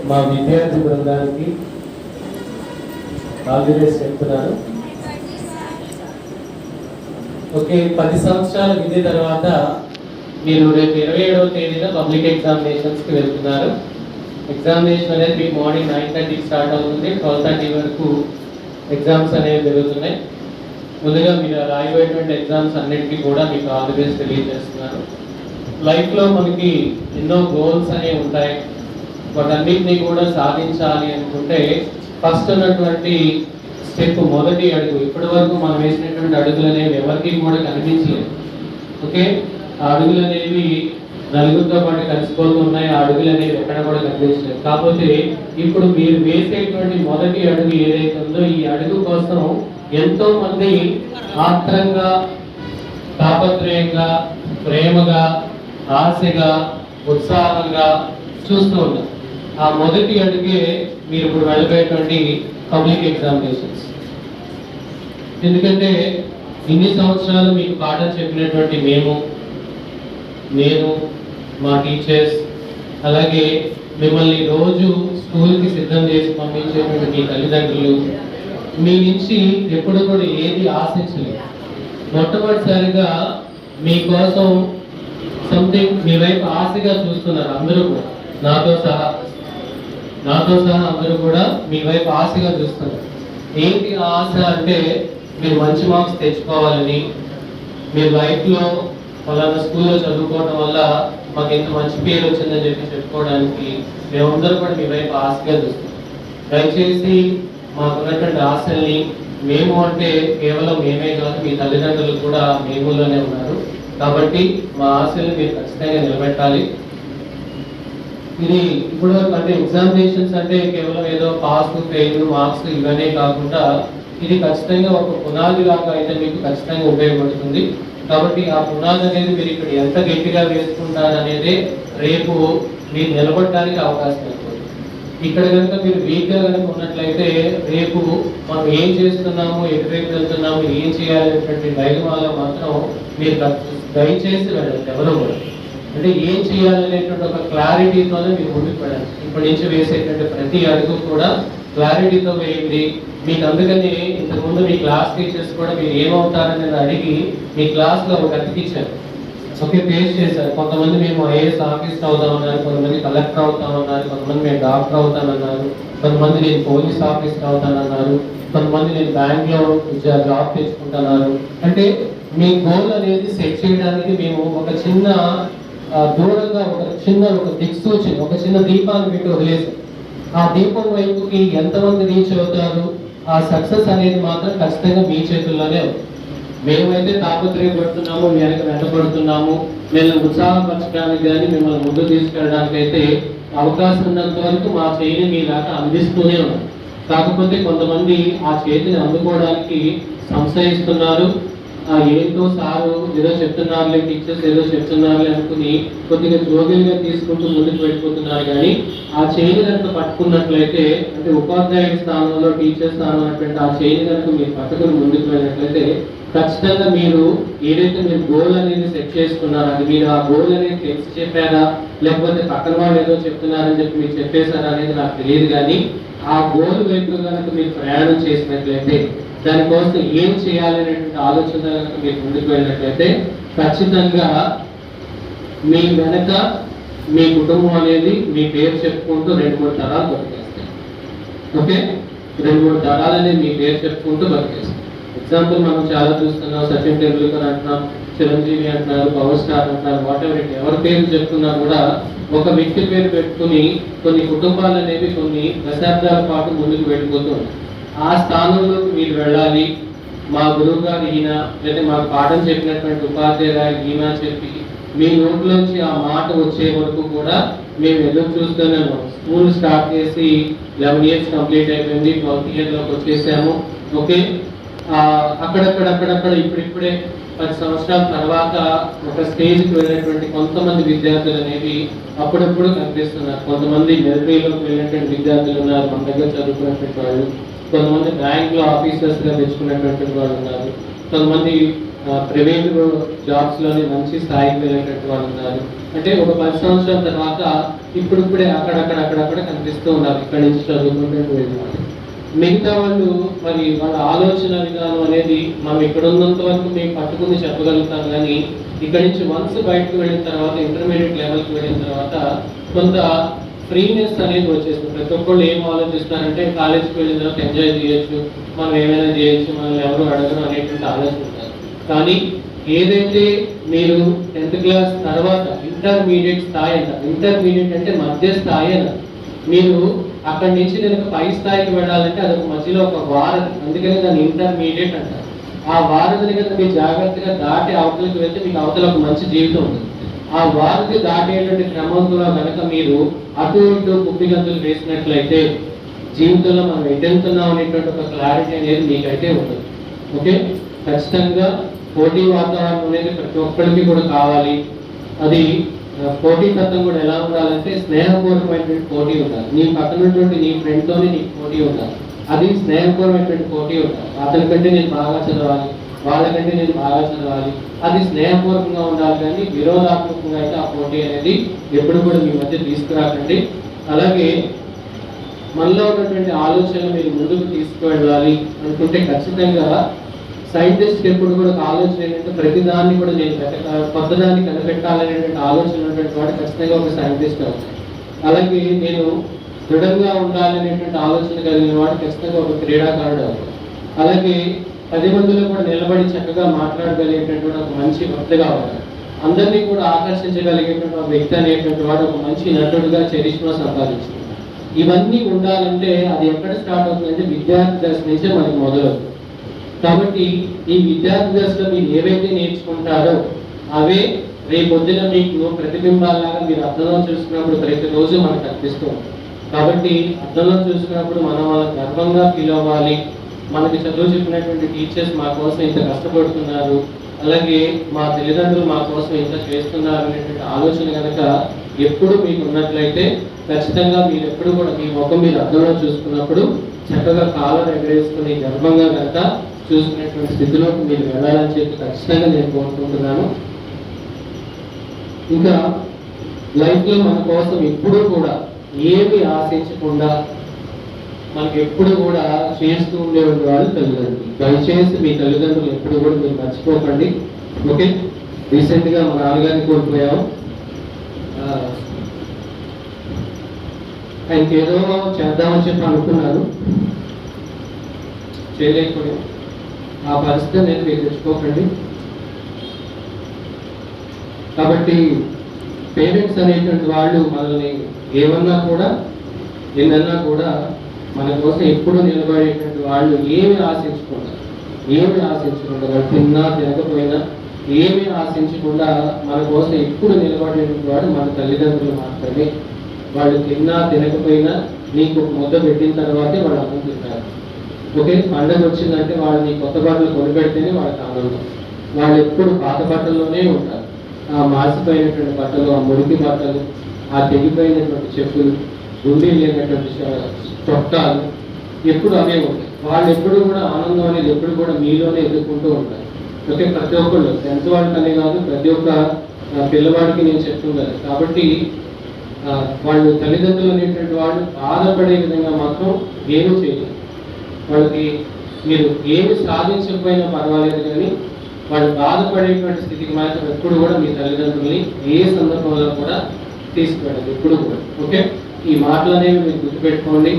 మా విద్యార్థి బృందానికి ఆల్ ది బెస్ట్ చెప్తున్నాను. ఓకే, 10 సంవత్సరాల విద్య తర్వాత మీరు రేపు 27వ తేదీన పబ్లిక్ ఎగ్జామినేషన్స్కి వెళ్తున్నారు. ఎగ్జామినేషన్ అనేది మీకు మార్నింగ్ 9:30కి స్టార్ట్ అవుతుంది. 12:30 వరకు ఎగ్జామ్స్ అనేవి జరుగుతున్నాయి. ముందుగా మీరు రాయబోయేటువంటి ఎగ్జామ్స్ అన్నిటికీ కూడా మీకు ఆల్ ది బెస్ట్ తెలియజేస్తున్నారు. లైఫ్లో మనకి ఎన్నో గోల్స్ అనేవి ఉంటాయి. వాటన్నిటినీ కూడా సాధించాలి అనుకుంటే ఫస్ట్ ఉన్నటువంటి స్టెప్, మొదటి అడుగు. ఇప్పటి వరకు మనం వేసినటువంటి అడుగులు అనేవి ఎవరికి కూడా కనిపించలేదు. ఓకే, ఆ అడుగులు అనేవి నలుగురితో పాటు కలిసిపోతున్నాయి. ఆ అడుగులు అనేవి ఎక్కడ కూడా కనిపించలేదు. కాకపోతే ఇప్పుడు మీరు వేసేటువంటి మొదటి అడుగు ఏదైతే ఉందో, ఈ అడుగు కోసం ఎంతో మంది ఆత్రంగా, తాపత్రయంగా, ప్రేమగా, ఆశగా, ఉత్సాహంగా చూస్తూ ఉన్నారు. ఆ మొదటి అడుగే మీరు ఇప్పుడు వెళ్ళబోయేటువంటి పబ్లిక్ ఎగ్జామినేషన్స్. ఎందుకంటే ఇన్ని సంవత్సరాలు మీకు పాఠం చెప్పినటువంటి నేను, మా టీచర్స్, అలాగే మిమ్మల్ని రోజు స్కూల్కి సిద్ధం చేసి పంపించేటువంటి మీ తల్లిదండ్రులు మీ నుంచి ఎప్పుడు కూడా ఏది ఆశించలేదు. మొట్టమొదటిసారిగా మీకోసం సంథింగ్ మీ వైపు ఆశగా చూస్తున్నారు. అందరూ కూడా నాతో సహా అందరూ కూడా మీ వైపు ఆశగా చూస్తున్నారు. ఏంటి ఆశ అంటే, మీరు మంచి మార్క్స్ తెచ్చుకోవాలని, మీరు లైఫ్లో ఫలానా స్కూల్లో చదువుకోవడం వల్ల మాకు ఎంత మంచి పేరు వచ్చిందని చెప్పుకోవడానికి మేమందరూ కూడా మీ వైపు ఆశగా చూస్తాం. దయచేసి మాకున్నటువంటి ఆశల్ని, మేము అంటే కేవలం మేమే కాదు, మీ తల్లిదండ్రులు కూడా మేములోనే ఉన్నారు. కాబట్టి మా ఆశల్ని మీరు ఖచ్చితంగా నిలబెట్టాలి. ఇది ఇప్పుడు అంటే ఎగ్జామినేషన్స్ అంటే కేవలం ఏదో పాస్, ఫెయిల్, మార్క్స్ ఇవన్నీ కాకుండా ఇది ఖచ్చితంగా ఒక పునాది లాగా అయితే మీకు ఖచ్చితంగా ఉపయోగపడుతుంది. కాబట్టి ఆ పునాది అనేది మీరు ఇక్కడ ఎంత గట్టిగా వేసుకుంటారు అనేది రేపు మీరు నిలబడడానికి అవకాశం ఉంటుంది. ఇక్కడ కనుక మీరు వీక్గా కనుక ఉన్నట్లయితే రేపు మనం ఏం చేస్తున్నాము, ఎటువైపు వెళ్తున్నాము, ఏం చేయాలనేటువంటి డైలమాలో మాత్రం మీరు దయచేసి వెళ్ళండి. ఎవరు కూడా అంటే ఏం చేయాలనేటువంటి ఒక క్లారిటీతోనే మీరు ముందుకు వెళ్ళండి. ఇప్పటి నుంచి వేసేటువంటి ప్రతి అడుగు కూడా క్లారిటీతో వేయండి. మీకు అందుకని ఇంతకుముందు మీ క్లాస్ టీచర్స్ కూడా మీరు ఏమవుతారనేది అడిగి మీ క్లాస్లో ఒక అతికిచ్చారు. ఓకే, ఫేస్ చేశారు. కొంతమంది మేము ఐఏఎస్ ఆఫీసర్ అవుతామన్నారు, కొంతమంది కలెక్టర్ అవుతామన్నారు, కొంతమంది మేము డాక్టర్ అవుతానన్నారు, కొంతమంది నేను పోలీస్ ఆఫీసర్ అవుతానన్నారు, కొంతమంది నేను బ్యాంక్లో జాబ్ తెచ్చుకుంటున్నారు. అంటే మీ గోల్ అనేది సెట్ చేయడానికి మేము ఒక చిన్న దూరంగా ఒక దిక్సూచి, ఒక చిన్న దీపాన్ని పెట్టి వదిలేసాం. ఆ దీపం వైపుకి ఎంతమంది రీచ్ అవుతారు, ఆ సక్సెస్ అనేది మాత్రం ఖచ్చితంగా మీ చేతుల్లోనే ఉంది. మేమైతే తాపత్రయపడుతున్నాము, వెంటబడుతున్నాము, మేము ఉత్సాహపరచడానికి కానీ మిమ్మల్ని ముందు తీసుకెళ్ళడానికి అయితే అవకాశం ఉన్నంత వరకు మా చేతిని మీ దాకా అందిస్తూనే ఉన్నాం. కాకపోతే కొంతమంది ఆ చేతిని అందుకోవడానికి సంశయిస్తున్నారు. ఏంటో సారు ఏదో చెప్తున్నారులే, టీచర్స్ ఏదో చెప్తున్నారులే అనుకుని కొద్దిగా జోగిలుగా తీసుకుంటూ ముందుకు వెళ్ళిపోతున్నారు. కానీ ఆ చేయిని కనుక పట్టుకున్నట్లయితే, అంటే ఉపాధ్యాయుడి స్థానంలో టీచర్ స్థానం అన్నటువంటి ఆ చేయిని కనుక మీరు పట్టుకుని ముందుకు వెళ్ళినట్లయితే ఖచ్చితంగా మీరు ఏదైతే మీరు గోల్ అనేది సెట్ చేసుకున్నారో అది మీరు ఆ గోల్ అనేది తెలిసి చెప్పారా, లేకపోతే పక్కన వాళ్ళు ఏదో చెప్తున్నారని చెప్పి మీరు చెప్పేశారా అనేది నాకు తెలియదు. కానీ ఆ గోల్ వైపు కనుక మీరు ప్రయాణం చేసినట్లయితే, దానికోసం ఏం చేయాలనేటువంటి ఆలోచన కనుక మీరు ముందుకు వెళ్ళినట్లయితే ఖచ్చితంగా మీ వెనక మీ కుటుంబం అనేది మీ పేరు చెప్పుకుంటూ 2-3 తరాలు బతికేస్తాయి. ఓకే, 2-3 తరాలు అనేది మీ పేరు చెప్పుకుంటూ బతికేస్తాయి. ఎగ్జాంపుల్ మనం చాలా చూస్తున్నాం. సచిన్ టెండూల్కర్ అంటున్నాం, చిరంజీవి అంటున్నారు, పవర్ స్టార్ అంటున్నారు, వాట్ ఎవర్ ఇట్, ఎవరి పేరు చెప్తున్నా కూడా ఒక వ్యక్తి పేరు పెట్టుకుని కొన్ని కుటుంబాలు అనేవి కొన్ని దశాబ్దాల పాటు ముందుకు వెళ్ళిపోతుంది. ఆ స్థానంలోకి మీరు వెళ్ళాలి. మా గురువు గారు ఈయన, లేదా మాకు పాఠం చెప్పినటువంటి ఉపాధ్యాయులు ఈయన చెప్పి మీ నోట్లోంచి ఆ మాట వచ్చే వరకు కూడా మేము ఎదురు చూస్తూనే ఉన్నాం. స్కూల్ స్టార్ట్ చేసి 11 years కంప్లీట్ అయిపోయింది, 12th yearలోకి వచ్చేసాము. ఓకే, అక్కడక్కడ ఇప్పుడిప్పుడే 10 సంవత్సరాల తర్వాత ఒక స్టేజ్కి వెళ్ళినటువంటి కొంతమంది విద్యార్థులు అనేవి అప్పుడప్పుడు కనిపిస్తున్నారు. కొంతమంది మిలిటరీలోకి వెళ్ళినటువంటి విద్యార్థులు ఉన్నారు, మన దగ్గర చదువుకున్నటువంటి వాళ్ళు. కొంతమంది బ్యాంక్లో ఆఫీసర్స్గా తెచ్చుకున్నటువంటి వాళ్ళు ఉన్నారు. కొంతమంది ప్రైవేట్ జాబ్స్లోనే మంచి స్థాయికి వెళ్ళేటట్టు వాళ్ళు ఉన్నారు. అంటే ఒక 10 సంవత్సరాల తర్వాత ఇప్పుడిప్పుడే అక్కడక్కడ కనిపిస్తూ ఉన్నారు ఇక్కడి నుంచి చదువుకుంటూ వెళ్ళిన మిగతా వాళ్ళు. మరి వాళ్ళ ఆలోచన విధానం అనేది మనం ఇక్కడ ఉన్నంత వరకు మేము పట్టుకుని చెప్పగలుగుతాం, కానీ ఇక్కడి నుంచి వన్స్ బయటకు వెళ్ళిన తర్వాత ఇంటర్మీడియట్ లెవెల్కి వెళ్ళిన తర్వాత కొంత ఫ్రీనెస్ అనేది వచ్చేస్తుంది. ప్రతి ఒక్కళ్ళు ఏం ఆలోచిస్తారంటే కాలేజీకి వెళ్ళిన తర్వాత ఎంజాయ్ చేయొచ్చు, మనం ఏమైనా చేయొచ్చు, మనల్ని ఎవరు అడగరు అనేటువంటి ఆలోచన ఉంటారు. కానీ ఏదైతే మీరు 10th క్లాస్ తర్వాత ఇంటర్మీడియట్ స్థాయి అంటారు, ఇంటర్మీడియట్ అంటే మధ్య స్థాయి అన్నారు. మీరు అక్కడి నుంచి నేను పై స్థాయికి వెళ్ళాలంటే అదొక మధ్యలో ఒక వారధి, అందుకని దాన్ని ఇంటర్మీడియట్ అంటారు. ఆ వారధిని కనుక మీరు జాగ్రత్తగా దాటి అవతలకి వెళ్తే మీకు అవతల ఒక మంచి జీవితం ఉంటుంది. ఆ వారధి దాటేటువంటి క్రమంలో కనుక మీరు అటు ఇటు కుప్పిగంతులు వేసినట్లయితే జీవితంలో మనం ఎటెళ్తున్నాం అనేటువంటి ఒక క్లారిటీ అనేది మీకైతే ఉంటుంది. ఓకే, ఖచ్చితంగా పోటీ వాతావరణం అనేది ప్రతి ఒక్కరికి కూడా కావాలి. అది పోటీ తత్వం కూడా ఎలా ఉండాలంటే స్నేహపూర్వకమైనటువంటి పోటీ ఉండాలి. నీ పక్కనటువంటి నీ ఫ్రెండ్తోనే నీకు పోటీ ఉండాలి. అది స్నేహపూర్వకమైనటువంటి పోటీ ఉండాలి. అతని కంటే నేను బాగా చదవాలి, వాళ్ళకంటే నేను బాగా చదవాలి, అది స్నేహపూర్వకంగా ఉండాలి. కానీ విరోధాత్మకంగా అయితే ఆ పోటీ అనేది ఎప్పుడు కూడా మీ మధ్య తీసుకురాకండి. అలాగే మనలో ఉన్నటువంటి ఆలోచనలు మీరు ముందుకు తీసుకువెళ్ళాలి అనుకుంటే ఖచ్చితంగా సైంటిస్ట్ ఎప్పుడు కూడా ఒక ఆలోచన ఏంటంటే ప్రతిదాన్ని కూడా నేను కొత్తదాన్ని కనిపెట్టాలనేటువంటి ఆలోచన ఉన్నటువంటి వాడు ఖచ్చితంగా ఒక సైంటిస్ట్ అవుతాడు. అలాగే నేను దృఢంగా ఉండాలనేటువంటి ఆలోచన కలిగిన వాడు ఖచ్చితంగా ఒక క్రీడాకారుడు అవుతాడు. అలాగే 10 మందిలో కూడా నిలబడి చక్కగా మాట్లాడగలిగేటటువంటి ఒక మంచి భక్తిగా అవుతాడు. అందరినీ కూడా ఆకర్షించగలిగేటువంటి ఒక వ్యక్తి అనేటువంటి వాడు ఒక మంచి నటుడుగా చరిష్మా సంపాదించుకుంటాడు. ఇవన్నీ ఉండాలంటే అది ఎక్కడ స్టార్ట్ అవుతుందంటే విద్యార్థి దశ నుంచే మనకి మొదలవుతుంది. కాబట్టి ఈ విద్యార్థి దశలో మీరు ఏవైతే నేర్చుకుంటారో అవే రేపొద్దున మీకు ప్రతిబింబాలాగా మీరు అర్థంలో చూసుకున్నప్పుడు ప్రతిరోజు మనకు కనిపిస్తూ ఉంటుంది. కాబట్టి అర్థంలో చూసుకున్నప్పుడు మనం వాళ్ళ గర్వంగా ఫీల్ అవ్వాలి. మనకి చదువు చెప్పినటువంటి టీచర్స్ మా కోసం ఇంత కష్టపడుతున్నారు, అలాగే మా తల్లిదండ్రులు మా కోసం ఇంత చేస్తున్నారు అనేటువంటి ఆలోచన కనుక ఎప్పుడు మీకు ఉన్నట్లయితే ఖచ్చితంగా మీరు ఎప్పుడు కూడా మీ ముఖం మీరు అర్థంలో చూసుకున్నప్పుడు చక్కగా కాలం ఎగరేసుకుని గర్వంగా కనుక చూసుకునేటువంటి స్థితిలోకి మీరు వెళ్ళాలని చెప్పి ఖచ్చితంగా నేను కోరుకుంటున్నాను. ఇంకా లైఫ్లో మన కోసం ఎప్పుడూ కూడా ఏమి ఆశించకుండా మనకి ఎప్పుడు కూడా చేస్తూ ఉండేటువంటి వాళ్ళు తల్లిదండ్రులు. దయచేసి మీ తల్లిదండ్రులు ఎప్పుడు కూడా మీరు మర్చిపోకండి. ఓకే, రీసెంట్గా మా నాన్నగారిని కోల్పోయాము. ఆయనకి ఏదో చేద్దామని చెప్పి అనుకున్నాను, చేయలేకపోయాం. ఆ పరిస్థితి నేను మీరు తెచ్చుకోకండి. కాబట్టి పేరెంట్స్ అనేటువంటి వాళ్ళు మనల్ని ఏమన్నా కూడా ఏమన్నా కూడా మన కోసం ఎప్పుడు నిలబడేటువంటి వాళ్ళు ఏమి ఆశించకుండా వాళ్ళు తిన్నా తినకపోయినా ఏమి ఆశించకుండా మన కోసం ఎప్పుడు నిలబడేటువంటి వాడు మన తల్లిదండ్రులు మాత్రమే. వాళ్ళు తిన్నా తినకపోయినా నీకు ముద్ద పెట్టిన తర్వాతే వాళ్ళు అన్నం తింటారు. ఓకే, పండుగ వచ్చిందంటే వాళ్ళని కొత్త బట్టలు కొనిపెడితేనే వాళ్ళకి ఆనందం. వాళ్ళు ఎప్పుడు పాత బట్టల్లోనే ఉంటారు. ఆ మాసిపోయినటువంటి బట్టలు, ఆ మురికి బట్టలు, ఆ తెగిపోయినటువంటి చెప్పులు, గుండీ లేనటువంటి చొక్కాలు ఎప్పుడు అవే ఉంటాయి. వాళ్ళు ఎప్పుడు కూడా ఆనందం అనేది ఎప్పుడు కూడా మీలోనే ఎదుర్కొంటూ ఉంటారు. ఓకే, ప్రతి ఒక్కళ్ళు 10th వాళ్ళకనే కాదు ప్రతి ఒక్క పిల్లవాడికి నేను చెప్తున్నాను. కాబట్టి వాళ్ళు తల్లిదండ్రులు అనేటువంటి వాళ్ళు బాధపడే విధంగా మాత్రం ఏమీ చేయలేదు. వాళ్ళకి మీరు ఏమి సాధించకపోయినా పర్వాలేదు, కానీ వాళ్ళు బాధపడేటువంటి స్థితికి మాత్రం ఎప్పుడు కూడా మీ తల్లిదండ్రుల్ని ఏ సందర్భంలో కూడా తీసుకువెళ్ళదు ఎప్పుడు కూడా. ఓకే, ఈ మాటలు అనేవి మీరు గుర్తుపెట్టుకోండి.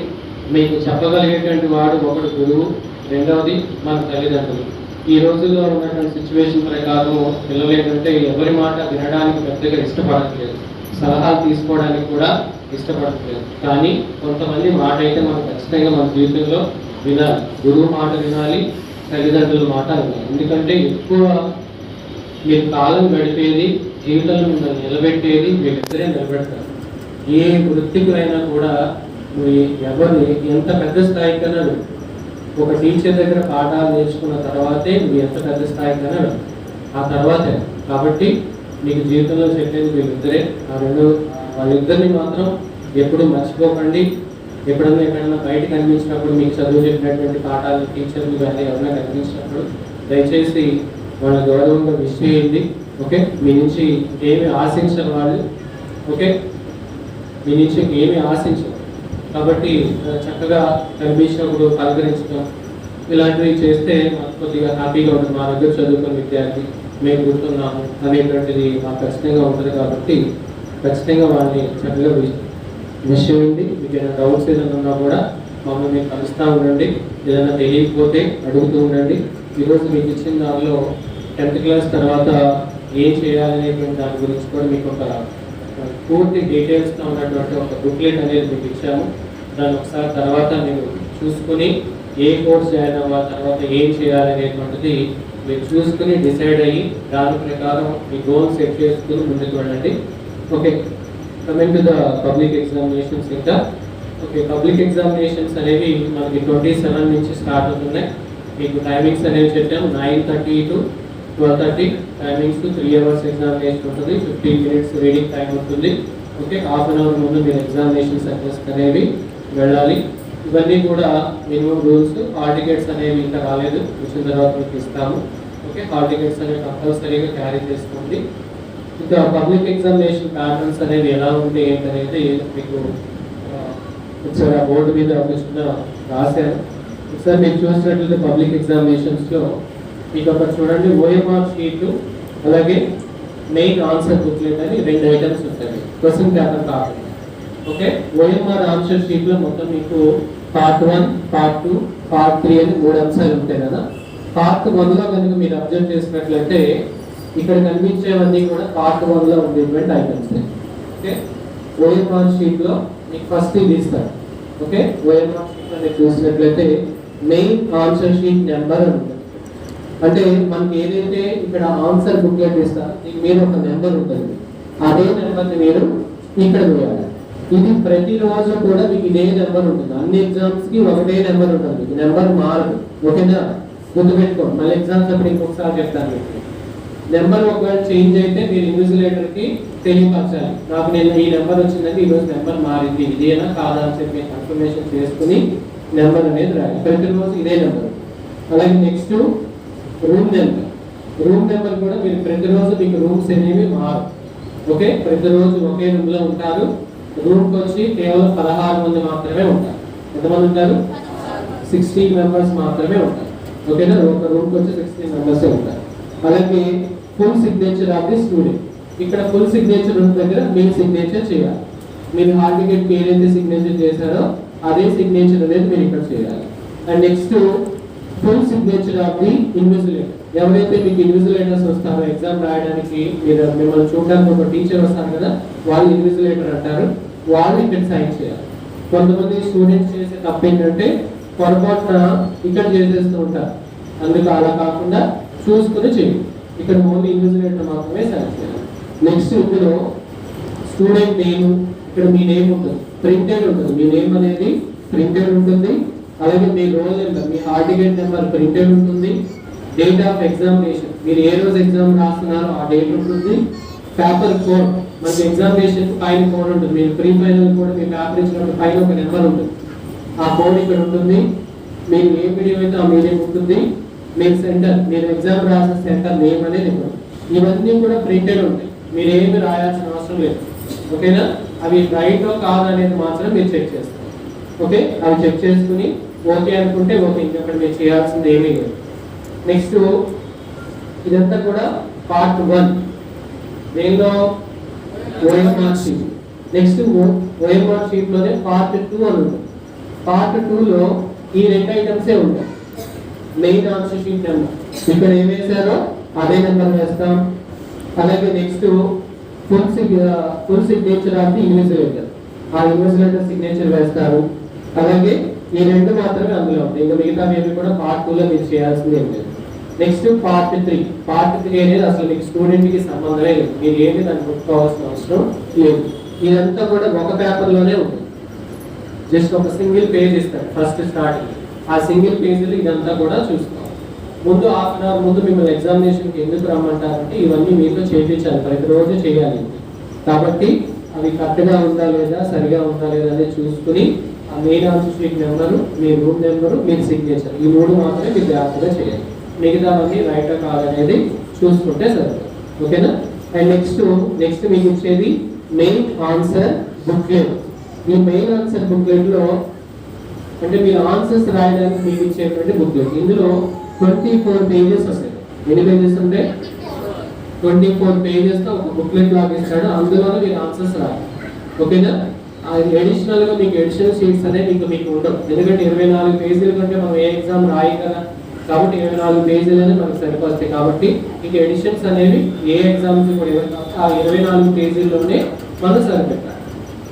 మీకు చెప్పగలిగేటువంటి వాడు ఒకడు గురువు, రెండవది మన తల్లిదండ్రులు. ఈ రోజుల్లో ఉన్నటువంటి సిచ్యువేషన్ ప్రకారం పిల్లలు ఏంటంటే ఎవరి మాట వినడానికి పెద్దగా ఇష్టపడట్లేదు, సలహాలు తీసుకోవడానికి కూడా ఇష్టపడట్లేదు. కానీ కొంతమంది మాట అయితే మనం ఖచ్చితంగా మన జీవితంలో వినాలి. గురువు మాట వినాలి, తల్లిదండ్రుల మాట వినాలి. ఎందుకంటే ఎక్కువ మీరు కాలం గడిపేది, జీవితంలో మిమ్మల్ని నిలబెట్టేది వీళ్ళిద్దరే నిలబెడతారు. ఏ వృత్తికులైనా కూడా ఎవరిని ఎంత పెద్ద స్థాయికైనా ఒక టీచర్ దగ్గర పాఠాలు నేర్చుకున్న తర్వాతే మీరు ఎంత పెద్ద స్థాయికైనా ఆ తర్వాతే. కాబట్టి మీకు జీవితంలో చెప్పేది వీళ్ళిద్దరే. వాళ్ళిద్దరిని మాత్రం ఎప్పుడు మర్చిపోకండి. ఎక్కడైనా బయట కనిపించినప్పుడు మీకు చదువు చెప్పినటువంటి పాఠాలు టీచర్లు కానీ ఎవరైనా కనిపించినప్పుడు దయచేసి వాళ్ళ గౌరవంగా విష్ చేయండి. ఓకే, మీ నుంచి ఏమి ఆశించరు వాళ్ళు. ఓకే, మీ నుంచి ఏమి ఆశించరు కాబట్టి చక్కగా కనిపించినప్పుడు పలకరించడం ఇలాంటివి చేస్తే మాకు కొద్దిగా హ్యాపీగా ఉంటుంది. మా దగ్గర చదువుకున్న విద్యార్థి మేము గుర్తున్నాము అనేటువంటిది మాకు ఖచ్చితంగా ఉంటుంది. కాబట్టి ఖచ్చితంగా వాళ్ళని చక్కగా విష్ చేయండి. మీకు ఏదైనా డౌట్స్ ఏదైనా ఉన్నా కూడా మమ్మల్ని కలుస్తూ ఉండండి. ఏదైనా తెలియకపోతే అడుగుతూ ఉండండి. ఈరోజు మీకు ఇచ్చిన దానిలో 10th క్లాస్ తర్వాత ఏం చేయాలనేటువంటి దాని గురించి కూడా మీకు ఒక పూర్తి డీటెయిల్స్గా ఉన్నటువంటి ఒక బుక్లెట్ అనేది మీకు ఇచ్చాము. దాన్ని ఒకసారి తర్వాత మీరు చూసుకుని ఏ కోర్స్ జాయిన్ అవ్వాలి, తర్వాత ఏం చేయాలనేటువంటిది మీరు చూసుకుని డిసైడ్ అయ్యి దాని ప్రకారం మీ గోల్ సెట్ చేసుకుని ముందుకు వెళ్ళండి. Okay, coming to the public examinations. ఇంకా ఓకే, పబ్లిక్ ఎగ్జామినేషన్స్ అనేవి మనకి 27 నుంచి స్టార్ట్ అవుతున్నాయి. మీకు టైమింగ్స్ అనేవి చెప్పాము. 9:30 to 12:30 టైమింగ్స్. 3 hours ఎగ్జామినేషన్ ఉంటుంది. 15 minutes రీడింగ్ టైం ఉంటుంది. ఓకే, హాఫ్ అన్ అవర్ ముందు మీరు ఎగ్జామినేషన్ సెంటర్స్ అనేవి వెళ్ళాలి. ఇవన్నీ కూడా మినిమం రూల్స్. హాల్ టికెట్స్ అనేవి ఇంకా రాలేదు, వచ్చిన తర్వాత మీకు ఇస్తాము. ఓకే, హాల్ టికెట్స్ అనేవి కంపల్సరీగా క్యారీ చేసుకోండి. ఇంకా పబ్లిక్ ఎగ్జామినేషన్ ప్యాటర్న్స్ అనేవి ఎలా ఉంటే ఏంటనేది మీకు ఒకసారి ఆ బోర్డు మీద ఒక చిన్న రాశాను. ఒకసారి మీరు చూసినట్లయితే పబ్లిక్ ఎగ్జామినేషన్స్లో మీకు అక్కడ చూడండి ఓఎంఆర్ షీట్ అలాగే మెయిన్ ఆన్సర్ బుక్లెట్ అని 2 ఐటమ్స్ ఉంటాయి క్వశ్చన్ పేపర్ కాకుండా. ఓకే, ఓఎంఆర్ ఆన్సర్ షీట్లో మొత్తం మీకు పార్ట్ 1, పార్ట్ 2, పార్ట్ 3 అని 3 అంశాలు ఉంటాయి కదా. పార్ట్ 1లో కనుక మీరు అబ్జర్వ్ చేసినట్లయితే ఇక్కడ కనిపించేవన్నీ కూడా పార్ట్ 1లో ఉండేటువంటి ఐటమ్స్. ఓకే, ఓఎంఆర్ షీట్లో మీకు ఫస్ట్ ఇది ఇస్తారు. ఓకే, ఓఎంఆర్ షీట్ అనేది చూసినట్లయితే మెయిన్ ఆన్సర్ షీట్ నెంబర్ అని ఉంటుంది. అంటే మనకి ఏదైతే ఇక్కడ ఆన్సర్ బుక్లెట్ ఇస్తారో దీని మీద ఒక నెంబర్ ఉంటుంది. అదే నెంబర్ని మీరు ఇక్కడ వేయాలి. ఇది ప్రతిరోజు కూడా మీకు ఇదే నెంబర్ ఉంటుంది. అన్ని ఎగ్జామ్స్ కి ఒకటే నెంబర్ ఉంటుంది. మీకు నెంబర్ మారదు. ఓకేనా, గుర్తుపెట్టుకోండి. మళ్ళీ ఎగ్జామ్స్ అప్పుడు ఇంకొకసారి చెప్తాను మీకు. నెంబర్ ఒకవేళ చేంజ్ అయితే మీరు ఇన్విజిలేటర్ కి తెలియపరచాలి. నాకు నేను ఈ నెంబర్ వచ్చిందంటే ఈరోజు నెంబర్ మారింది, ఇదేనా కాదా అని చెప్పి కన్ఫర్మేషన్ చేసుకుని నెంబర్ అనేది రాయాలి. ప్రతిరోజు ఇదే నెంబర్. అలాగే next room number. Room number కూడా మీరు ప్రతిరోజు మీకు రూమ్స్ అనేవి మారు. ఓకే, ప్రతిరోజు ఒకే రూమ్ లో ఉంటారు. రూమ్కి వచ్చి కేవలం 16 మంది మాత్రమే ఉంటారు. ఎంతమంది ఉంటారు? 16 మెంబర్స్ మాత్రమే ఉంటారు. ఓకేనా, ఒక రూమ్కి వచ్చి 16 మెంబర్సే ఉంటారు. అలాగే full signature of the student. ఇక్కడ ఫుల్ సిగ్నేచర్ ఉన్న దగ్గర మీరు సిగ్నేచర్ చేయాలి. మీరు హాల్ టికెట్ ఏదైతే సిగ్నేచర్ చేశారో అదే సిగ్నేచర్ అనేది మీరు ఇక్కడ చేయాలి. And next full signature of the invigilator. ఎవరైతే మీకు ఇన్విజిలేటర్స్ వస్తారో ఎగ్జామ్ రాయడానికి, మీరు మిమ్మల్ని చూడడానికి ఒక టీచర్ వస్తారు కదా, వాళ్ళు ఇన్విజిలేటర్ అంటారు. వాళ్ళు ఇక్కడ సైన్ చేయాలి. కొంతమంది స్టూడెంట్స్ చేసే తప్పు ఏంటంటే పొరపాటున ఇక్కడ చేసేస్తూ ఉంటారు. అందుకు అలా కాకుండా చూసుకుని చేయండి. ఇక్కడ ఓన్లీ ఇన్విజిలేటర్ మాత్రమే సైన్ చేయాలి. నెక్స్ట్ ఇందులో స్టూడెంట్ నేమ్, ఇక్కడ మీ నేమ్ ఉంటుంది, ప్రింటెడ్ ఉంటుంది. మీ నేమ్ అనేది ప్రింటెడ్ ఉంటుంది. అలాగే మీ రోల్ నెంబర్, మీ హాల్ టికెట్ నెంబర్ ప్రింటెడ్ ఉంటుంది. డేట్ ఆఫ్ ఎగ్జామినేషన్, మీరు ఏ రోజు ఎగ్జామ్ రాస్తున్నారో ఆ డేట్ ఉంటుంది. పేపర్ కోడ్, మనకి ఎగ్జామినేషన్ పైన కోడ్ ఉంటుంది. మీరు ప్రీ ఫైనల్ కూడా మీ పేపర్ ఇచ్చినప్పుడు పైన ఒక నెంబర్ ఉంటుంది. ఆ కోడ్ ఇక్కడ ఉంటుంది. మీరు ఏ మీడియం అయితే ఆ మీడియం ఉంటుంది. మీరు సెంటర్, మీరు ఎగ్జామ్ రాసిన సెంటర్ నేమ్ అనేది ఉంటుంది. ఇవన్నీ కూడా ప్రింటెడ్ ఉంటాయి. మీరు ఏమి రాయాల్సిన అవసరం లేదు. ఓకేనా, అవి రైట్ కాదు అనేది మాత్రం మీరు చెక్ చేస్తారు. ఓకే, అవి చెక్ చేసుకుని ఓకే అనుకుంటే ఓకే, ఇంకక్కడ మీరు చేయాల్సింది ఏమీ లేదు. నెక్స్ట్ ఇదంతా కూడా పార్ట్ 1. దేనిలో? OMR sheet. Next OMR sheet లోనే పార్ట్ 2 అని ఉంటుంది. పార్ట్ 2లో ఈ 2 ఐటమ్సే ఉంటాయి. మెయిన్ ఆన్సర్ షీట్ నెంబర్ ఇక్కడ ఏం వేసారో అదే నెంబర్ వేస్తాం. అలాగే next full signature of the invigilator, ఆ ఇన్విజిలేటర్ సిగ్నేచర్ వేస్తారు. అలాగే ఈ 2 మాత్రమే అందులో ఉంటాయి. ఇంకా మిగతా ఏమి కూడా పార్ట్ 2లో మీరు చేయాల్సింది ఏం లేదు. Next part 3. పార్ట్ 3 అనేది అసలు మీకు స్టూడెంట్ కి సంబంధమే లేదు. మీరు ఏమి దాన్ని కొట్టుకోవాల్సిన అవసరం లేదు. ఇదంతా కూడా ఒక పేపర్లోనే ఉంటుంది. జస్ట్ ఒక సింగిల్ పేజ్ ఇస్తారు ఫస్ట్ స్టార్టింగ్. ఆ సింగిల్ పేజీలో ఇదంతా కూడా చూసుకోవాలి. ముందు హాఫ్ అన్ అవర్ ముందు మిమ్మల్ని ఎగ్జామినేషన్కి ఎందుకు రమ్మంటారంటే ఇవన్నీ మీతో చేయించాలి, ప్రతిరోజు చేయాలి. కాబట్టి అవి కరెక్ట్గా ఉందా లేదా, సరిగా ఉందా లేదా అనేది చూసుకుని ఆ మెయిన్ ఆన్సర్ షీట్ నెంబరు, మీ రూమ్ నెంబరు, మీ సిగ్నేచర్, ఈ 3 మాత్రమే మీరు జాగ్రత్తగా చేయాలి. మిగతావన్నీ రైట్ కాదనేది చూసుకుంటే సరిపోతుంది. ఓకేనా? అండ్ నెక్స్ట్ మీకు ఇచ్చేది మెయిన్ ఆన్సర్ బుక్లెట్. ఈ మెయిన్ ఆన్సర్ బుక్లెట్ లో అంటే మీరు ఆన్సర్స్ రాయడానికి మీకు ఇచ్చేటువంటి బుక్లెట్. ఇందులో 24 పేజెస్ వస్తాయి. ఎన్ని పేజెస్ ఉంటాయి? 24 పేజెస్ తో ఒక బుక్లెట్ లాగా ఇస్తాడు. అందులో మీరు ఆన్సర్స్ రాయాలి. ఓకేనా? అడిషనల్ గా మీకు ఎడిషనల్ షీట్స్ అనేవి మీకు ఉండవు. ఎందుకంటే 24 పేజీల కంటే మనం ఏ ఎగ్జామ్ రాయి కదా, కాబట్టి 24 పేజీలనే మనకు సరిపోతాయి. కాబట్టి ఇక ఎడిషన్స్ అనేవి ఏ ఎగ్జామ్ కి కూడా ఆ 24 పేజీల్లోనే మనం సరిపెట్టాలి.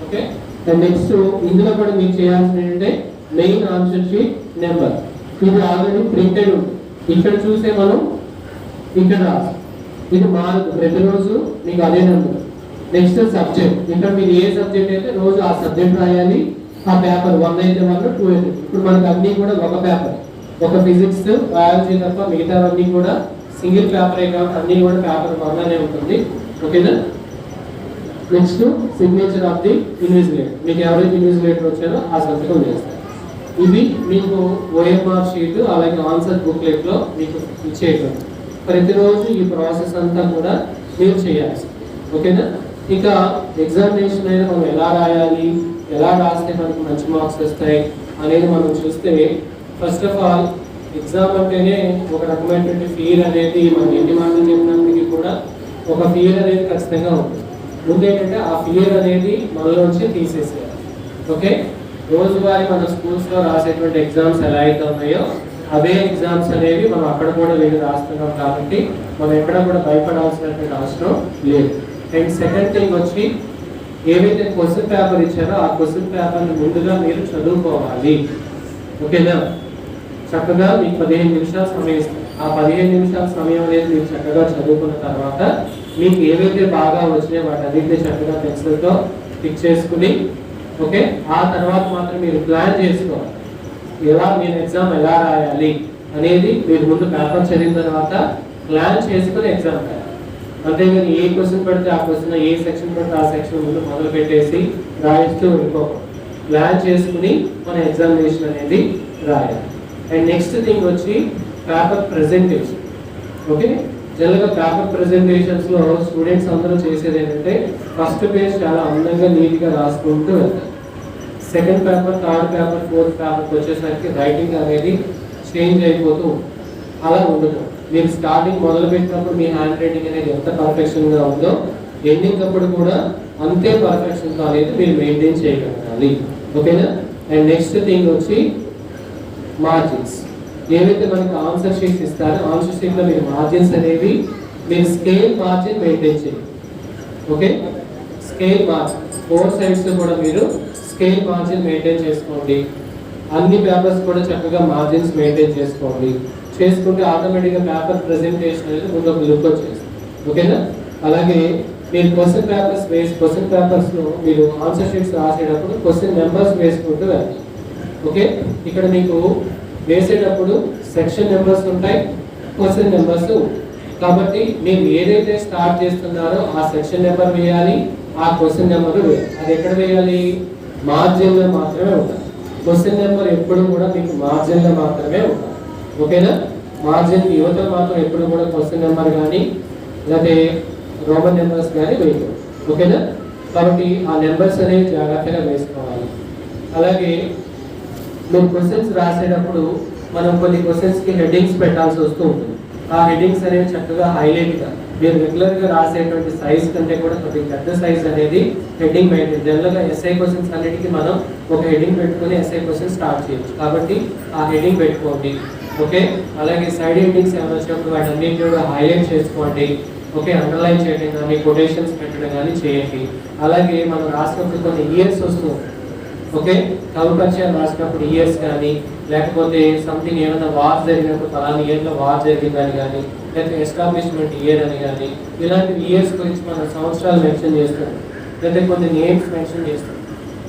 ఓకే? అండ్ నెక్స్ట్ ఇందులో కూడా మీరు చేయాల్సింది ఏంటంటే మెయిన్ ఆన్సర్ షీట్ నెంబర్. ఇది ఆల్రెడీ ప్రింటెడ్ ఉంటుంది. ఇక్కడ చూసే మనం ఇక్కడ ఇది మారదు, ప్రతిరోజు మీకు అదే నెంబర్. Next subject. ఇక్కడ మీరు ఏ సబ్జెక్ట్ అయితే రోజు ఆ సబ్జెక్ట్ రాయాలి. ఆ పేపర్ 1 అయితే 1, 2 అయితే 2. ఇప్పుడు మనకు అన్ని కూడా ఒక పేపర్, ఒక ఫిజిక్స్ బయాలజీ తప్ప మిగతావన్నీ కూడా సింగిల్ పేపరే కాబట్టి అన్ని కూడా పేపర్ 1 అనే ఉంటుంది. ఓకేనా? Next signature of the invigilator. మీకు ఎవరైతే ఇన్విజిలేటర్ వచ్చారో ఆ సంతకం చేస్తారు. ఇవి మీకు ఓఎంఆర్ షీట్ అలాగే ఆన్సర్ బుక్లెట్ లో మీకు ఇచ్చేయటం. ప్రతిరోజు ఈ ప్రాసెస్ అంతా కూడా మీరు చేయాలి. ఓకేనా? ఇక ఎగ్జామినేషన్ అయినా మనం ఎలా రాయాలి, ఎలా రాస్తే మనకు మంచి మార్క్స్ వస్తాయి అనేది మనం చూస్తే, ఫస్ట్ ఆఫ్ ఆల్ ఎగ్జామ్ అంటేనే ఒక రకమైనటువంటి ఫీల్ అనేది మనం ఎన్ని మాటలు చెప్పినప్పటికీ కూడా ఒక ఫీల్ అనేది ఖచ్చితంగా ఉంటుంది. ముందు ఏంటంటే ఆ ఫియర్ అనేది మనలోంచి తీసేసేయాలి. ఓకే? రోజువారీ మన స్కూల్స్ లో రాసేటువంటి ఎగ్జామ్స్ ఎలా అయితే ఉన్నాయో అవే ఎగ్జామ్స్ అనేవి మనం అక్కడ కూడా వెళ్ళి రాస్తున్నాం కాబట్టి మనం ఎక్కడ కూడా భయపడాల్సినటువంటి అవసరం లేదు. అండ్ సెకండ్ థింగ్ వచ్చి ఏవైతే క్వశ్చన్ పేపర్ ఇచ్చారో ఆ క్వశ్చన్ పేపర్ని ముందుగా మీరు చదువుకోవాలి. ఓకేనా? చక్కగా మీకు 15 నిమిషాలు సమయం ఇస్తారు. ఆ 15 నిమిషాల సమయం అనేది మీరు చక్కగా చదువుకున్న తర్వాత మీకు ఏవైతే బాగా వచ్చినాయో వాటి అన్నింటినీ చక్కగా పెన్సిల్తో పిక్ చేసుకుని, ఓకే, ఆ తర్వాత మాత్రం మీరు ప్లాన్ చేసుకోవాలి ఎలా మీరు ఎగ్జామ్ ఎలా రాయాలి అనేది. మీరు ముందు పేపర్ చదివిన తర్వాత ప్లాన్ చేసుకుని ఎగ్జామ్ రాయాలి. అంతేగాని ఏ క్వశ్చన్ పడితే ఆ క్వశ్చన్, ఏ సెక్షన్ పడితే ఆ సెక్షన్ ముందు మొదలు పెట్టేసి రాయిస్తూ వెళ్ళిపోకూడదు. ప్లాన్ చేసుకుని మన ఎగ్జామినేషన్ అనేది రాయాలి. అండ్ నెక్స్ట్ థింగ్ వచ్చి పేపర్ ప్రెజెంటేషన్. ఓకే? జనరల్గా పేపర్ ప్రెజెంటేషన్స్ లో స్టూడెంట్స్ అందరూ చేసేది ఏంటంటే ఫస్ట్ పేజ్ చాలా అందంగా నీట్గా రాసుకుంటూ వెళ్తారు. Second paper, third paper, fourth పేపర్కి వచ్చేసరికి రైటింగ్ అనేది చేంజ్ అయిపోతూ అలా ఉండదు. మీరు స్టార్టింగ్ మొదలు పెట్టినప్పుడు మీ హ్యాండ్ రైటింగ్ అనేది ఎంత పర్ఫెక్షన్గా ఉందో ఎండింగ్ అప్పుడు కూడా అంతే పర్ఫెక్షన్తో అనేది మీరు మెయింటైన్ చేయగలగాలి. ఓకేనా? అండ్ నెక్స్ట్ థింగ్ వచ్చి మార్జిన్స్. ఏవైతే మనకి ఆన్సర్ షీట్స్ ఇస్తారో ఆన్సర్ షీట్ లో మీరు మార్జిన్స్ అనేవి మీరు స్కేల్ మార్జిన్ మెయింటైన్ చేయండి. ఓకే? స్కేల్ మార్జిన్ 4 సైడ్స్ కూడా మీరు స్కేల్ మార్జిన్ మెయింటైన్ చేసుకోండి. అన్ని పేపర్స్ కూడా చక్కగా మార్జిన్స్ మెయింటైన్ చేసుకోండి. చేసుకుంటే ఆటోమేటిక్గా పేపర్ ప్రెజెంటేషన్ అనేది ముందు ఒక లుక్ వచ్చేస్తుంది. ఓకేనా? అలాగే మీరు క్వశ్చన్ పేపర్స్ లో మీరు ఆన్సర్ షీట్స్ రాసేటప్పుడు క్వశ్చన్ నెంబర్స్ వేసుకుంటూ వెళ్ళండి. ఓకే? ఇక్కడ మీకు వేసేటప్పుడు సెక్షన్ నెంబర్స్ ఉంటాయి, క్వశ్చన్ నెంబర్స్. కాబట్టి మీరు ఏదైతే స్టార్ట్ చేస్తున్నారో ఆ సెక్షన్ నెంబర్ వేయాలి, ఆ క్వశ్చన్ నెంబర్ వేయాలి. అది ఎక్కడ వేయాలి? మార్జిన్ లో మాత్రమే ఉండాలి. క్వశ్చన్ నెంబర్ ఎప్పుడు కూడా మీకు మార్జిన్ లో మాత్రమే ఉండాలి. ఓకేనా? మార్జిన్ యువత మాత్రం ఎప్పుడు కూడా క్వశ్చన్ నెంబర్ కానీ లేకపోతే రోమన్ నెంబర్స్ కానీ వేయకూడదు. ఓకేనా? కాబట్టి ఆ నెంబర్స్ అనేవి జాగ్రత్తగా వేసుకోవాలి. అలాగే మీరు క్వశ్చన్స్ రాసేటప్పుడు మనం కొన్ని క్వశ్చన్స్ కి హెడ్డింగ్స్ పెట్టాల్సి వస్తూ ఉంటుంది. ఆ హెడ్డింగ్స్ అనేవి చక్కగా హైలైట్ గా మీరు రెగ్యులర్ గా రాసేటువంటి సైజ్ కంటే కూడా కొద్దిగా పెద్ద సైజ్ అనేది హెడ్డింగ్ మెయింటైన్. జనరల్ గా ఎస్ఐ క్వశ్చన్స్ అన్నిటికీ మనం ఒక హెడ్డింగ్ పెట్టుకుని ఎస్ఐ క్వశ్చన్ స్టార్ట్ చేయొచ్చు. కాబట్టి ఆ హెడ్డింగ్ పెట్టుకోండి. ఓకే? అలాగే సైడ్ హెడ్డింగ్స్ ఏమైనా వచ్చినప్పుడు వాటి అన్నింటినీ కూడా హైలైట్ చేసుకోండి. ఓకే? అండర్లైన్ చేయడం కానీ కొటేషన్స్ పెట్టడం కానీ చేయండి. అలాగే మనం రాసినప్పుడు కొన్ని ఇయర్స్ వస్తూ ఉంటాయి. ఓకే? కవిపరిచయాలు రాసినప్పుడు ఇయర్స్ కానీ లేకపోతే సంథింగ్ ఏమైనా వార్ జరిగినప్పుడు ఫలానా ఇయర్లో వార్ జరిగిందని కానీ లేకపోతే ఎస్టాబ్లిష్మెంట్ ఇయర్ అని కానీ ఇలాంటి ఇయర్స్ గురించి మనం సంవత్సరాలు మెన్షన్ చేస్తాం. లేకపోతే కొన్ని నేమ్స్ మెన్షన్ చేస్తాం.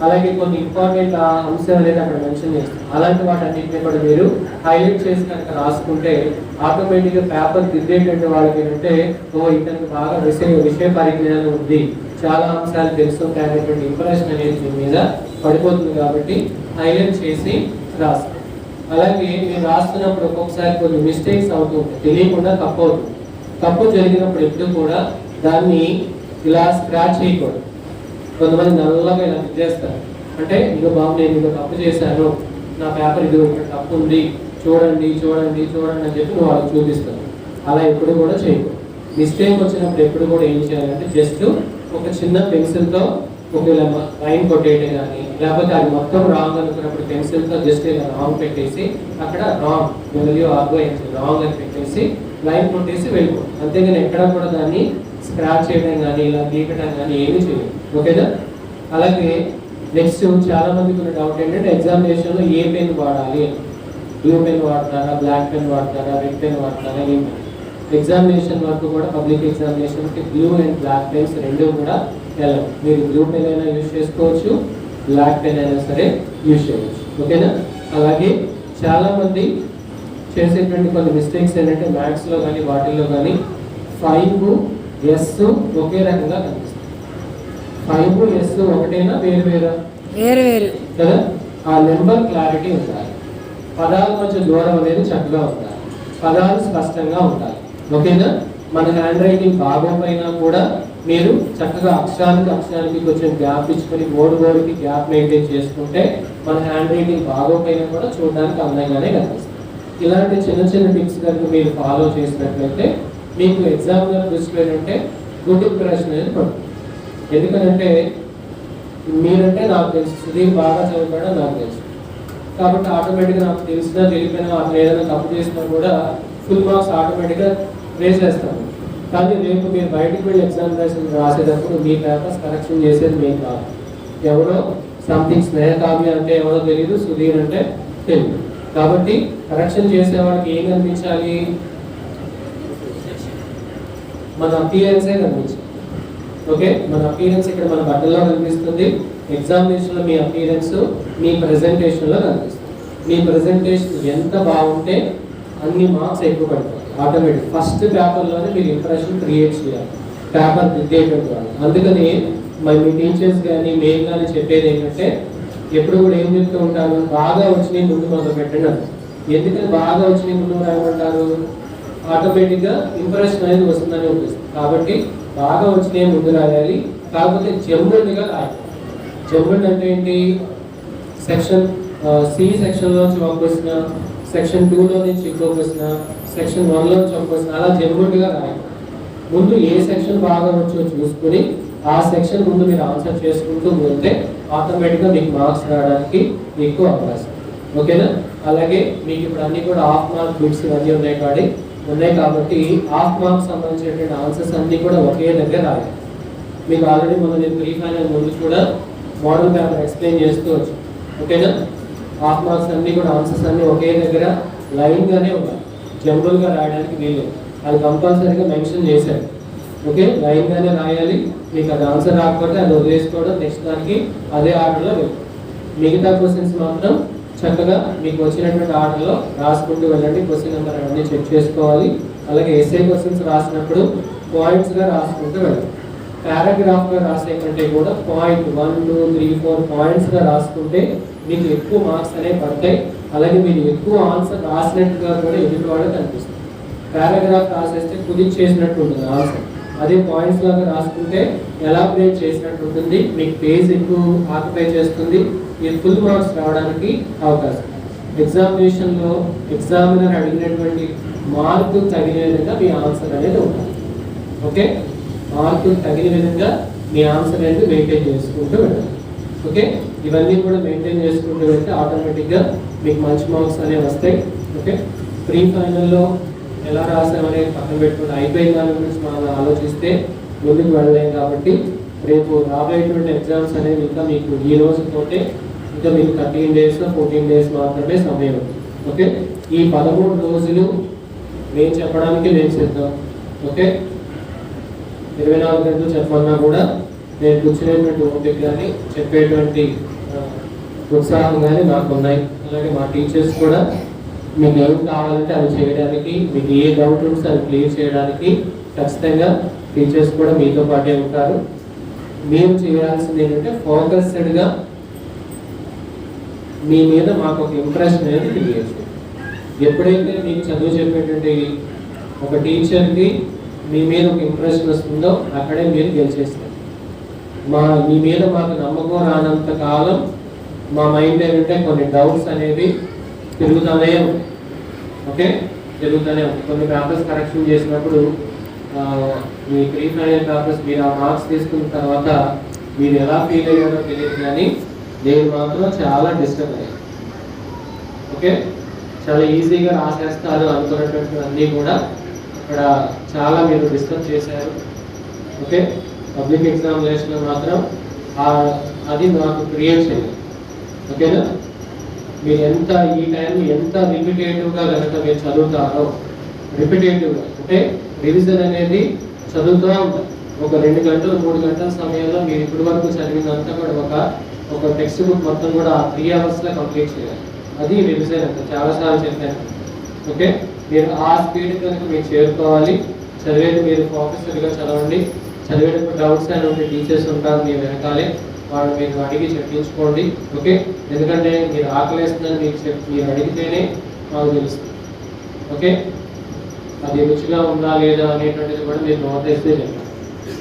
అలాగే కొన్ని ఇంపార్టెంట్ అంశాలు అనేది అక్కడ మెన్షన్ చేస్తాం. అలాంటి వాటన్నింటినీ కూడా మీరు హైలైట్ చేసి కనుక రాసుకుంటే ఆటోమేటిక్గా పేపర్ దిద్దేటువంటి వాళ్ళకి ఏంటంటే ఇతనికి బాగా విషయ పరిజ్ఞానం ఉంది, చాలా అంశాలు తెలుస్తుంటాయి అనేటువంటి ఇంప్రెషన్ అనేది మీ మీద పడిపోతుంది. కాబట్టి హైలైట్ చేసి రాస్తాం. అలాగే మీరు రాస్తున్నప్పుడు ఒక్కొక్కసారి కొన్ని మిస్టేక్స్ అవుతూ ఉంటాయి, తెలియకుండా తప్పు అవుతుంది. తప్పు జరిగినప్పుడు ఎప్పుడు కూడా దాన్ని ఇలా స్క్రాచ్ చేయకూడదు. కొంతమంది నల్లగా ఇలా చేస్తారు, అంటే ఇదిగో బాబు నేను ఇదో తప్పు చేశాను, నా పేపర్ ఇదిగో ఇక్కడ తప్పు ఉంది, చూడండి చూడండి చూడండి అని చెప్పి నువ్వు వాళ్ళకి చూపిస్తాను. అలా ఎప్పుడు కూడా చేయకూడదు. మిస్టేక్ వచ్చినప్పుడు ఎప్పుడు కూడా ఏం చేయాలంటే జస్ట్ ఒక చిన్న పెన్సిల్తో ఒకవేళ లైన్ కొట్టేయడం కానీ, లేకపోతే అది మొత్తం రాంగ్ అనుకున్నప్పుడు పెన్సిల్తో జస్ట్ ఇలా రాంగ్ పెట్టేసి అక్కడ రాంగ్ రాంగ్ అని పెట్టేసి లైన్ కొట్టేసి వెళ్ళిపోతుంది. అంతేగాని ఎక్కడ కూడా దాన్ని స్క్రాచ్ చేయడం కానీ ఇలా గీకడం కానీ ఏమీ చేయదు. ఓకేనా? అలాగే నెక్స్ట్ చాలా మందికి ఉన్న డౌట్ ఏంటంటే ఎగ్జామినేషన్లో ఏ పెన్ వాడాలి, బ్లూ పెన్ వాడతారా, బ్లాక్ పెన్ వాడతారా, రెడ్ పెన్ వాడతారా, ఏం ఎగ్జామినేషన్ వరకు కూడా పబ్లిక్ ఎగ్జామినేషన్కి బ్లూ అండ్ బ్లాక్ పెన్స్ రెండు కూడా వెళ్ళవు. మీరు బ్లూ పెన్ అయినా యూజ్ చేసుకోవచ్చు, బ్లాక్ పెన్ అయినా సరే యూజ్ చేయవచ్చు. ఓకేనా? అలాగే చాలామంది చేసేటువంటి కొన్ని మిస్టేక్స్ ఏంటంటే మ్యాథ్స్లో కానీ వాటిల్లో కానీ 5S ఒకే రకంగా కనిపిస్తుంది. 5S ఒకటేనా వేరు వేరు కదా? ఆ నెంబర్ క్లారిటీ ఉండాలి, పదాల మధ్య దూరం అనేది చక్కగా ఉండాలి, పదాలు స్పష్టంగా ఉండాలి. ఓకేనా? మన హ్యాండ్ రైటింగ్ బాగోపోయినా కూడా మీరు చక్కగా అక్షరానికి కొంచెం గ్యాప్ ఇచ్చుకొని బోర్డుకి గ్యాప్ మెయింటైన్ చేసుకుంటే మన హ్యాండ్ రైటింగ్ బాగోపోయినా కూడా చూడడానికి అందంగానే కనిపిస్తుంది. ఇలాంటి చిన్న చిన్న టిప్స్ కనుక మీరు ఫాలో చేసినట్లయితే మీకు ఎగ్జామినర్ దృష్టిలో ఏంటంటే గుడ్ ఇంప్రెషన్ అనేది పడుతుంది. ఎందుకంటే మీరంటే నాకు తెలుసు, సుధీర్ బాగా చదువుతాడో నాకు తెలుసు, కాబట్టి ఆటోమేటిక్గా నాకు తెలిసినా తెలియకపోయినా అతను ఏదైనా తప్పు చేసినా కూడా ఫుల్ మార్క్స్ ఆటోమేటిక్గా వేసేస్తాను. కానీ రేపు మీరు బయటకు వెళ్ళి ఎగ్జామినేషన్ రాసేటప్పుడు మీ పేపర్స్ కరెక్షన్ చేసేది మేము కాదు. ఎవరో సంథింగ్ స్నేహకావ్య అంటే ఎవరో తెలియదు, సుధీర్ అంటే తెలియదు. కాబట్టి కరెక్షన్ చేసేవాడికి ఏం కనిపించాలి? మన అపియరెన్సే కనిపించాలి. ఓకే, మన అపియరెన్స్ ఇక్కడ మన బట్టల్లో కనిపిస్తుంది. ఎగ్జామినేషన్లో మీ అపియరెన్స్ మీ ప్రెజెంటేషన్లో కనిపిస్తుంది. మీ ప్రెజెంటేషన్ ఎంత బాగుంటే అన్ని మార్క్స్ ఎక్కువ పడతాయి ఆటోమేటిక్. ఫస్ట్ పేపర్లోనే మీరు ఇంప్రెషన్ క్రియేట్ చేయాలి పేపర్ దిద్దేటువంటి వాళ్ళు. అందుకని మీ టీచర్స్ కానీ మేము కానీ చెప్పేది ఏంటంటే ఎప్పుడు కూడా ఏం చెప్తూ ఉంటారు, బాగా వచ్చినాయి ముందు మొదలు పెట్టండి అంటారు. ఎందుకని బాగా వచ్చినాయి ముందు రాయమంటారు? ఆటోమేటిక్గా ఇంప్రెషన్ అనేది వస్తుందని ఉంటుంది. కాబట్టి బాగా వచ్చినాయి ముందు రాయాలి, కాకపోతే జంబుల్డ్గా రాయాలి. జంబుల్డ్ అంటే ఏంటి? సెక్షన్ సి సెక్షన్లోంచి ఒక క్వశ్చన్, సెక్షన్ 2లో నుంచి ఇంకో క్వశ్చన్, సెక్షన్ 1లో నుంచి ఒక క్వశ్చన్, అలా జంబుల్డ్గా రాయాలి. ముందు ఏ సెక్షన్ బాగా వచ్చో చూసుకుని ఆ సెక్షన్ ముందు మీరు ఆన్సర్ చేసుకుంటూ పోతే ఆటోమేటిక్గా మీకు మార్క్స్ రావడానికి ఎక్కువ అవకాశం. ఓకేనా? అలాగే మీకు ఇప్పుడు అన్ని కూడా హాఫ్ మార్క్ బిట్స్ ఇవన్నీ ఉన్నాయి కాబట్టి హాఫ్ మార్క్స్ సంబంధించినటువంటి ఆన్సర్స్ అన్నీ కూడా ఒకే దగ్గర రాయాలి. మీకు ఆల్రెడీ నేను ప్రీ ఫైనల్ ముందు కూడా మోడల్ పేపర్ ఎక్స్ప్లెయిన్ చేస్తూ వచ్చాను. ఓకేనా? హాఫ్ మార్క్స్ అన్నీ కూడా ఆన్సర్స్ అన్నీ ఒకే దగ్గర లైన్గానే ఉన్నాయి, జంబుల్గా రాయడానికి వీలు. అది కంపల్సరీగా మెన్షన్ చేశారు. ఓకే, లైన్గానే రాయాలి. మీకు అది ఆన్సర్ రాకపోతే అది వదిలేసుకోవడం, నెక్స్ట్ దానికి అదే ఆర్డర్లో వెళ్ళి మిగతా క్వశ్చన్స్ మాత్రం చక్కగా మీకు వచ్చినటువంటి ఆర్డర్లో రాసుకుంటూ వెళ్ళండి. క్వశ్చన్ నెంబర్ అవన్నీ చెక్ చేసుకోవాలి. అలాగే ఎస్ఏ క్వశ్చన్స్ రాసినప్పుడు పాయింట్స్గా రాసుకుంటూ వెళ్ళండి. పారాగ్రాఫ్గా రాసే కంటే కూడా పాయింట్ 1, 2, 3, 4 పాయింట్స్గా రాసుకుంటే మీకు ఎక్కువ మార్క్స్ అనేవి పడతాయి. అలాగే మీరు ఎక్కువ ఆన్సర్ రాసినట్టుగా కూడా ఎదుటి వాళ్ళకి కనిపిస్తుంది. పారాగ్రాఫ్ రాసేస్తే కుదించేసినట్టు ఉంటుంది ఆన్సర్. అదే పాయింట్స్ లాగా రాసుకుంటే ఎలాబరేట్ చేసినట్టు ఉంటుంది, మీకు పేజ్ ఎక్కువ ఆక్యుపై చేస్తుంది, మీరు ఫుల్ మార్క్స్ రావడానికి అవకాశం. ఎగ్జామినేషన్లో ఎగ్జామినర్ అడిగినటువంటి మార్కు తగిన విధంగా మీ ఆన్సర్ అనేది ఉంటుంది. ఓకే, మార్కు తగిన విధంగా మీ ఆన్సర్ అనేది మెయింటైన్ చేసుకుంటూ వెళ్ళాలి. ఓకే, ఇవన్నీ కూడా మెయింటైన్ చేసుకుంటూ వెళ్తే ఆటోమేటిక్గా మీకు మంచి మార్క్స్ అనేవి వస్తాయి. ఓకే, ప్రీ ఫైనల్లో ఎలా రాసామనేది పక్కన పెట్టుకుంటే అయిపోయిన దాని గురించి మనం ఆలోచిస్తే ముందుకు వెళ్ళలేం. కాబట్టి రేపు రాబోయేటువంటి ఎగ్జామ్స్ అనేవి ఇంకా మీకు ఈ రోజు పోతే ఇంకా మీకు 13 days 14 days మాత్రమే సమయం. ఓకే, ఈ 13 రోజులు నేను చెప్పడానికి నేను సిద్ధం. ఓకే, 24 గంటలు చెప్పమన్నా కూడా నేను కూర్చునేటువంటి ఓపిక కానీ చెప్పేటువంటి ఉత్సాహం కానీ నాకు ఉన్నాయి. అలాగే మా టీచర్స్ కూడా మీకు ఏం కావాలంటే అవి చేయడానికి, మీకు ఏ డౌట్ ఉంటే అది క్లియర్ చేయడానికి ఖచ్చితంగా టీచర్స్ కూడా మీతో పాటే ఉంటారు. మీరు చేయాల్సింది ఏంటంటే ఫోకస్డ్గా మీ మీద మాకు ఒక ఇంప్రెషన్ అనేది క్రియేట్ చేయాలి. ఎప్పుడైతే మీకు చదువు చెప్పేటువంటి ఒక టీచర్కి మీ మీద ఒక ఇంప్రెషన్ వస్తుందో అక్కడే మీరు గెలిచేస్తారు. మీ మీద మాకు నమ్మకం రానంత కాలం మా మైండ్ ఏంటంటే కొన్ని డౌట్స్ అనేవి తిరుగుతూనే ఉంటాయి. ఓకే, తిరుగుతూనే ఉంటాయి. కొన్ని పేపర్స్ కరెక్షన్ చేసినప్పుడు మీ ప్రీ ఫైనల్ పేపర్స్ మీరు ఆ మార్క్స్ తీసుకున్న తర్వాత మీరు ఎలా ఫీల్ అయ్యారో తెలియదు, కానీ నేను మాత్రం చాలా డిస్టర్బ్ అయ్యాను. ఓకే, చాలా ఈజీగా రాసేస్తారు అనుకున్నటువంటి అన్నీ కూడా ఇక్కడ చాలా మీరు డిస్టర్బ్ చేశారు. ఓకే, పబ్లిక్ ఎగ్జామినేషన్లో మాత్రం అది నాకు క్రియేట్ చేయాలి. ఓకేనా, మీరు ఎంత ఈ టైం ఎంత రిపిటేటివ్గా కనుక మీరు చదువుతారో, రిపిటేటివ్గా అంటే రివిజన్ అనేది చదువుతూ ఉంటారు. ఒక 2 గంటలు 3 గంటల సమయంలో మీరు ఇప్పటి వరకు చదివినంతా కూడా ఒక టెక్స్ట్ బుక్ మొత్తం కూడా 3 అవర్స్లో కంప్లీట్ చేయాలి. అది రివిజన్ అంటే చాలాసార్లు చెప్పాను. ఓకే, మీరు ఆ స్పీడ్ కనుక మీరు చేరుకోవాలి. చదివేది మీరు ఫోకస్డ్గా చదవండి. చదివేటప్పుడు డౌట్స్ అని ఉంటే టీచర్స్ ఉంటారు మీ వెనకాలే, వాళ్ళు మీరు అడిగి చెప్పించుకోండి. ఓకే, ఎందుకంటే మీరు ఆకలేస్తుందని మీరు అడిగితేనే మాకు తెలుస్తుంది. ఓకే, అది రుచిగా ఉందా లేదా అనేటువంటిది కూడా మీరు నోట్ వేస్తే చెప్పండి.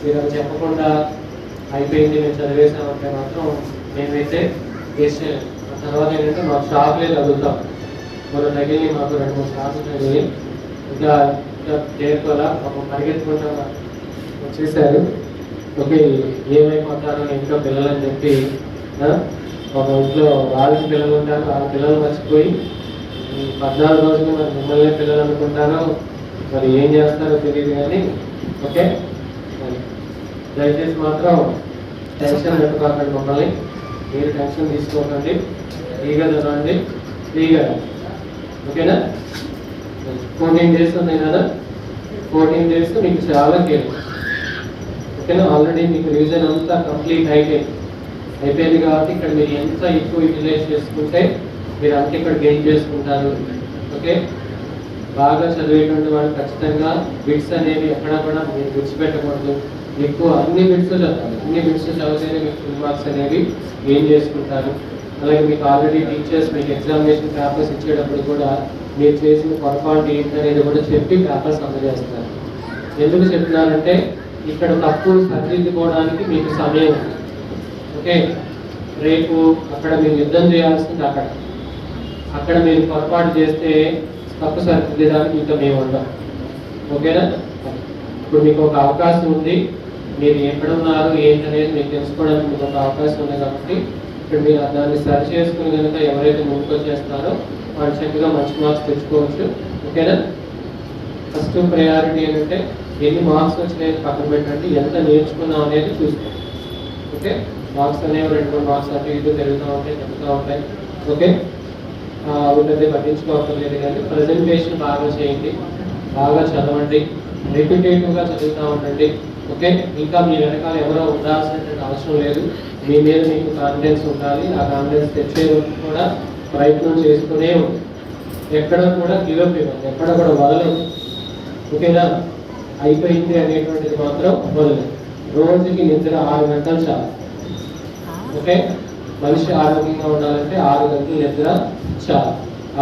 మీరు అది చెప్పకుండా అయిపోయింది మేము చదివేసామంటే మాత్రం మేమైతే వేస్ట్ చేయలేము. ఆ తర్వాత ఏంటంటే మాకు షాప్లే తగ్గుతాం. మన తగిలి మాకు 2-3 షాపులు తగిలి ఇంకా చేరుకోవాలా పరిగెత్తుకుంటా వచ్చేసారు. ఓకే, ఏమైపోతారో ఇంట్లో పిల్లలని చెప్పి ఒక ఇంట్లో వాళ్ళకి పిల్లలు ఉంటారు, వాళ్ళ పిల్లలు మర్చిపోయి 14 రోజులు మరి మిమ్మల్ని పిల్లలు అనుకుంటారో మరి ఏం చేస్తారో తెలియదు, కానీ ఓకే దయచేసి మాత్రం టెన్షన్ పెట్టుకోకండి. మమ్మల్ని మీరు టెన్షన్ తీసుకోకండి, ఫ్రీగా చదవండి, ఫ్రీగా. ఓకేనా, 14 డేస్ ఉన్నాయి కదా, 14 డేస్ మీకు చాలా కేర్. ఓకేనా, ఆల్రెడీ మీకు రివిజన్ అంతా కంప్లీట్ అయిపోయింది కాబట్టి ఇక్కడ మీరు ఎంత ఎక్కువ యూటిలైజ్ చేసుకుంటే మీరు అంత ఇక్కడ గెయిన్ చేసుకుంటారు. ఓకే, బాగా చదివేటువంటి వాళ్ళు ఖచ్చితంగా బిట్స్ అనేవి ఎక్కడ కూడా మీరు విడిచిపెట్టకూడదు. ఎక్కువ అన్ని బిట్స్ చదవాలి. అన్ని బిట్స్ చదివితేనే మీకు ఫుల్ మార్క్స్ అనేవి గెయిన్ చేసుకుంటారు. అలాగే మీకు ఆల్రెడీ టీచర్స్ మీకు ఎగ్జామినేషన్ పేపర్స్ ఇచ్చేటప్పుడు కూడా మీరు చేసిన పొరపాటు ఏంటనేది కూడా చెప్పి పేపర్స్ అందజేస్తారు. ఎందుకు చెప్తున్నారంటే ఇక్కడ తప్పు సరిదిద్దుకోవడానికి మీకు సమయం ఉంది. ఓకే, రేపు అక్కడ మీరు యుద్ధం చేయాల్సింది అక్కడ మీరు పొరపాటు చేస్తే తప్పు సరిదిద్దడానికి ఇంకా మేము ఉంటాం. ఓకేనా, ఇప్పుడు మీకు ఒక అవకాశం ఉంది. మీరు ఎక్కడ ఉన్నారు ఏంటనేది మీకు తెలుసుకోవడానికి మీకు ఒక అవకాశం ఉంది కాబట్టి ఇక్కడ మీరు దాన్ని సరి చేసుకుని కనుక ఎవరైతే ముందుకు వచ్చేస్తారో వాళ్ళు చక్కగా మంచి మార్క్స్ తెచ్చుకోవచ్చు. ఓకేనా, ఫస్ట్ ప్రయారిటీ ఏంటంటే ఎన్ని మార్క్స్ వచ్చినాయి పక్కన పెట్టండి, ఎంత నేర్చుకున్నాం అనేది చూసుకోండి. ఓకే, మార్క్స్ అనేవి 2-3 మార్క్స్ అటు ఇటు తగ్గుతూ ఉంటాయి. ఓకే, వీళ్ళది పట్టించుకోవట్లేదు, కానీ ప్రజెంటేషన్ బాగా చేయండి, బాగా చదవండి, రిపిటేటివ్గా చదువుతూ ఉండండి. ఓకే, ఇంకా మీ వెనకాల ఎవరో ఉండాల్సినటువంటి అవసరం లేదు. మీ మీద మీకు కాన్ఫిడెన్స్ ఉండాలి. ఆ కాన్ఫిడెన్స్ తెచ్చే వరకు కూడా ప్రయత్నం చేస్తూనే ఉంది. ఎక్కడ కూడా గివప్ ఇవ్వండి, ఎక్కడ కూడా వదలదు. ఓకేనా, అయిపోయింది అనేటువంటిది మాత్రం వదలదు. రోజుకి నిద్ర 6 గంటలు చాలు. ఓకే, మనిషి ఆరోగ్యంగా ఉండాలంటే 6 గంటలు నిద్ర చాలు.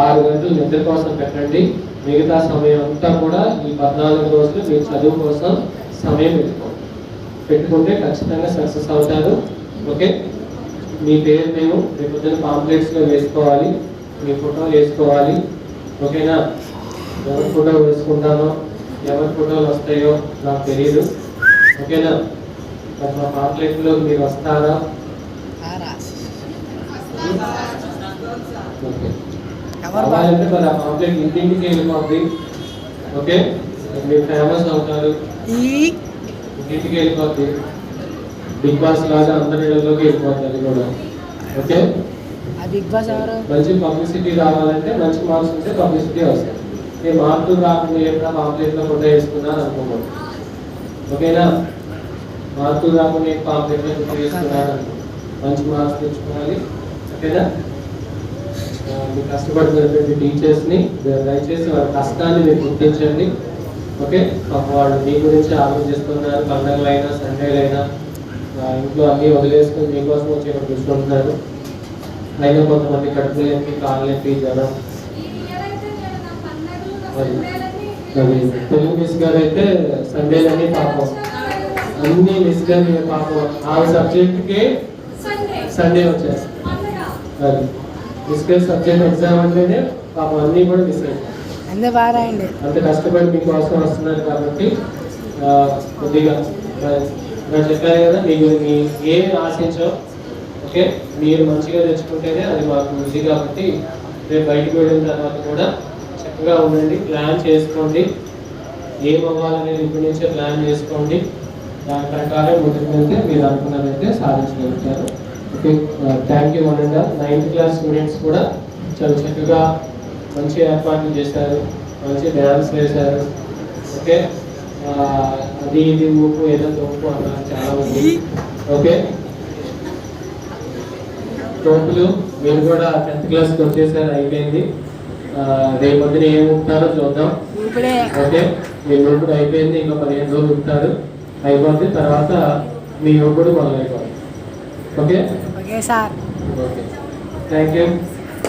6 గంటలు నిద్ర కోసం పెట్టండి. మిగతా సమయం అంతా కూడా ఈ 14 రోజులు మీ చదువు కోసం సమయం పెట్టుకుంటే ఖచ్చితంగా సక్సెస్ అవుతారు. ఓకే, మీ పేరు మేము రేపు పొద్దున్న పాంప్లెట్స్లో వేసుకోవాలి, మీ ఫోటో వేసుకోవాలి. ఓకేనా, ఎవరి ఫోటో వేసుకుంటానో ఎవరి ఫోటోలు వస్తాయో నాకు తెలియదు. ఓకేనా, మరి మా పాంప్లెట్లో మీరు వస్తారా? ఓకే, అవ్వాలంటే మరి ఆ పాంప్లెట్ ఇంటింటికి వెళ్ళిపోద్ది. ఓకే, మీరు ఫేమస్ అవుతారు, ఇంటింటికి వెళ్ళిపోద్ది. బిగ్ బాస్ లాగా అందరి ఇళ్ళలోకి వెళ్ళిపోద్ది అది కూడా. ఓకే, మంచి పబ్లిసిటీ రావాలంటే మంచి మార్క్స్ ఉంటే పబ్లిసిటీ వస్తుంది. నేను మార్కులు రాకుండా ఏమైనా పాంప్లెట్లో ఫోటో వేసుకున్నాను అనుకోకూడదు. ఓకేనా, మార్కులు రాకుండా నేను పాంప్లెట్లో ఫోటో వేసుకున్నాను అనుకో, మంచి మార్క్స్ తెచ్చుకోవాలి. ఓకేనా, మీరు కష్టపడుతున్నటువంటి టీచర్స్ని దయచేసి వాళ్ళ కష్టాన్ని మీరు గుర్తించండి. ఓకే, వాళ్ళు మీ గురించి ఆలోచిస్తున్నారు. పండుగలైనా సండేలైనా ఇంట్లో అన్నీ వదిలేసుకొని మీకోసం వచ్చి ఇక్కడ కూర్చుంటున్నారు. అయినా కొంతమంది కడుపు నొప్పి, కాళ్ళ నొప్పి, జ్వరం. అది తెలుగు మిస్ గారు అయితే సండేలని పాపం అన్ని మిస్ గారి పాపం ఆ సబ్జెక్ట్కి సండే వచ్చేసి అది మిస్ గారి సబ్జెక్ట్ ఎగ్జామ్ అంటేనే పాపం అన్నీ కూడా మిస్ అయ్యాయి. అంత కష్టపడి మీకోసం వస్తున్నారు కాబట్టి కొద్దిగా నేను చెప్పాను కదా, మీకు ఏం ఆశించో ఓకే, మీరు మంచిగా తెచ్చుకుంటేనే అది మాకు ఉంది. కాబట్టి రేపు బయటకు వెళ్ళిన తర్వాత కూడా చక్కగా ఉండండి, ప్లాన్ చేసుకోండి, ఏం అవ్వాలనేది ఇప్పటి నుంచే ప్లాన్ చేసుకోండి. దాని ప్రకారం ముందుకు వెళ్తే మీరు అనుకున్నదైతే సాధించగలుగుతారు. ఓకే, థ్యాంక్ యూ అనండి. 9th క్లాస్ స్టూడెంట్స్ కూడా చాలా చక్కగా మంచి ఏర్పాట్లు చేశారు, మంచి డ్యాన్స్ వేశారు. ఓకే, అది ఇది ఊపు ఏదో తోపు అన్నారు చాలా ఉంది. ఓకే, తోపులు మీరు కూడా 10th క్లాస్కి వచ్చేసారు, అయిపోయింది. రేపు పొద్దున ఏం ఊపుతారో చూద్దాం. ఓకే, మీ ఊపుడు అయిపోయింది, ఇంకా 15 రోజులు ఊపుతారు, అయిపోతే తర్వాత మీ ఊపుడు మొదలైపోతుంది. Okay, okay, thank you.